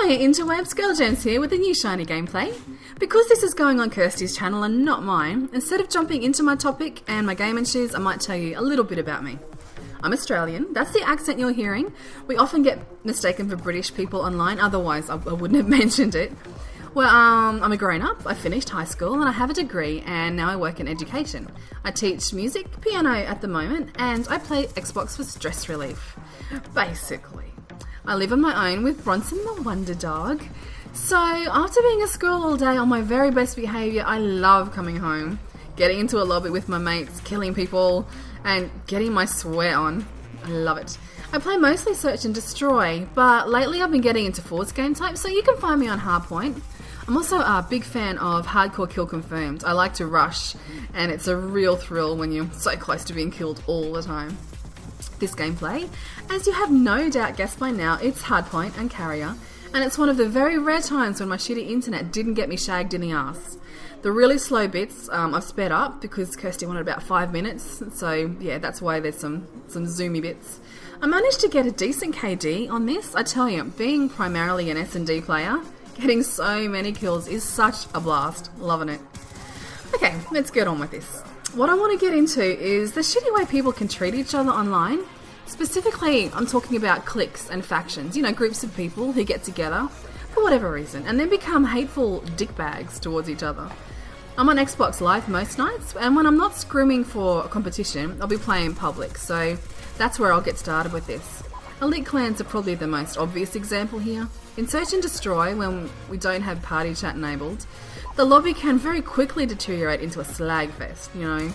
Hi interwebs, Girl Gems here with a new shiny gameplay. Because this is going on Kirsty's channel and not mine, instead of jumping into my topic and my gaming shoes, I might tell you a little bit about me. I'm Australian, that's the accent you're hearing. We often get mistaken for British people online, otherwise I wouldn't have mentioned it. Well, I'm a grown-up, I finished high school and I have a degree and now I work in education. I teach music, piano at the moment, and I play Xbox for stress relief. Basically. I live on my own with Bronson the Wonder Dog. So after being at school all day on my very best behaviour, I love coming home, getting into a lobby with my mates, killing people, and getting my swear on. I love it. I play mostly Search and Destroy, but lately I've been getting into Force game types, so you can find me on Hardpoint. I'm also a big fan of Hardcore Kill Confirmed. I like to rush, and it's a real thrill when you're so close to being killed all the time. This gameplay, as you have no doubt guessed by now, it's Hardpoint and Carrier, and it's one of the very rare times when my shitty internet didn't get me shagged in the ass. The really slow bits I've sped up because Kirsty wanted about 5 minutes, so yeah, that's why there's some zoomy bits. I managed to get a decent KD on this. I tell you, being primarily an S&D player, getting so many kills is such a blast. Loving it. Okay, let's get on with this. What I want to get into is the shitty way people can treat each other online. Specifically, I'm talking about cliques and factions, you know, groups of people who get together for whatever reason and then become hateful dickbags towards each other. I'm on Xbox Live most nights, and when I'm not scrimming for a competition, I'll be playing public, so that's where I'll get started with this. Elite clans are probably the most obvious example here. In Search and Destroy, when we don't have party chat enabled, the lobby can very quickly deteriorate into a slag fest, you know,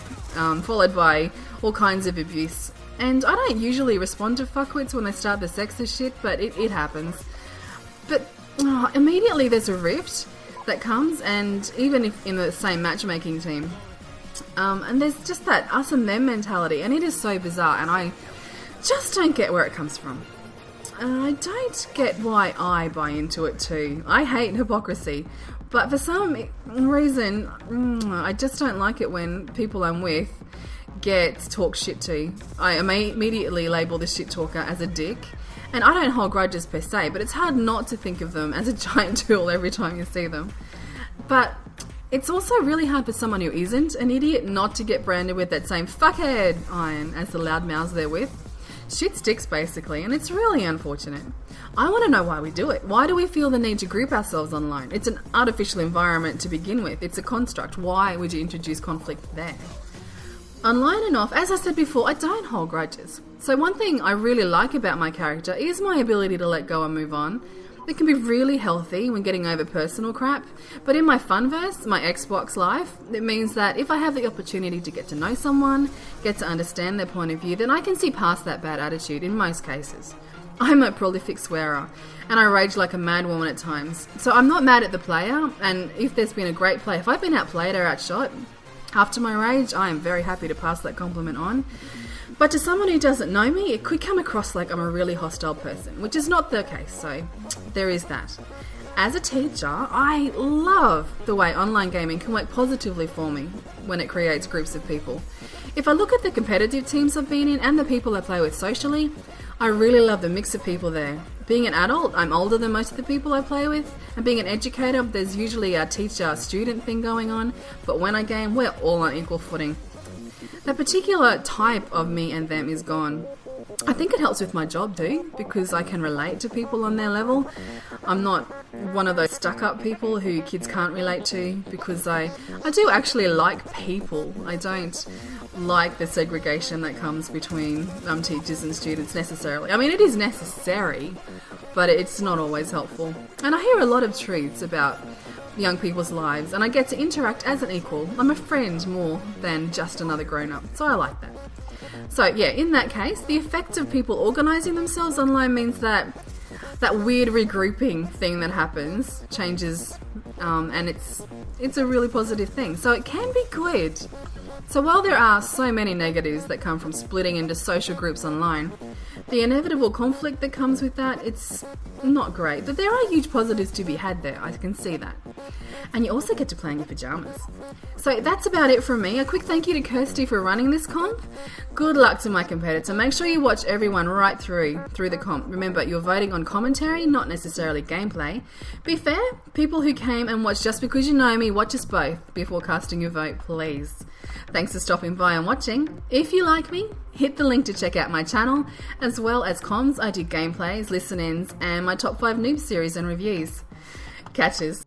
followed by all kinds of abuse. And I don't usually respond to fuckwits when they start the sexist shit, but it happens. But immediately there's a rift that comes, and even if in the same matchmaking team, and there's just that us and them mentality, and it is so bizarre, and I just don't get where it comes from. I don't get why I buy into it too. I hate hypocrisy, but for some reason, I just don't like it when people I'm with get talked shit to. I immediately label the shit talker as a dick, and I don't hold grudges per se, but it's hard not to think of them as a giant tool every time you see them. But it's also really hard for someone who isn't an idiot not to get branded with that same fuckhead iron as the loudmouths they're with. Shit sticks basically, and it's really unfortunate. I want to know why we do it. Why do we feel the need to group ourselves online? It's an artificial environment to begin with. It's a construct. Why would you introduce conflict there? Online and off, as I said before, I don't hold grudges. So one thing I really like about my character is my ability to let go and move on. It can be really healthy when getting over personal crap, but in my funverse, my Xbox life, it means that if I have the opportunity to get to know someone, get to understand their point of view, then I can see past that bad attitude in most cases. I'm a prolific swearer, and I rage like a mad woman at times. So I'm not mad at the player, and if there's been a great play, if I've been outplayed or outshot, after my rage, I am very happy to pass that compliment on. But to someone who doesn't know me, it could come across like I'm a really hostile person, which is not the case, so there is that. As a teacher, I love the way online gaming can work positively for me when it creates groups of people. If I look at the competitive teams I've been in and the people I play with socially, I really love the mix of people there. Being an adult, I'm older than most of the people I play with, and being an educator, there's usually a teacher-student thing going on, but when I game, we're all on equal footing. That particular type of me and them is gone. I think it helps with my job too, because I can relate to people on their level. I'm not one of those stuck-up people who kids can't relate to, because I do actually like people. I don't like the segregation that comes between teachers and students necessarily. I mean, it is necessary, but it's not always helpful. And I hear a lot of truths about young people's lives, and I get to interact as an equal. I'm a friend more than just another grown-up, so I like that. So yeah, in that case, the effect of people organising themselves online means that that weird regrouping thing that happens changes, and it's a really positive thing. So it can be good. So while there are so many negatives that come from splitting into social groups online, the inevitable conflict that comes with that, it's not great, but there are huge positives to be had there, I can see that. And you also get to play in your pyjamas. So that's about it from me. A quick thank you to Kirsty for running this comp. Good luck to my competitor. Make sure you watch everyone right through the comp. Remember, you're voting on commentary, not necessarily gameplay. Be fair, people who came and watched just because you know me, watch us both before casting your vote, please. Thanks for stopping by and watching. If you like me, hit the link to check out my channel, as well as comms. I do gameplays, listen-ins, and my top 5 noob series and reviews. Catches.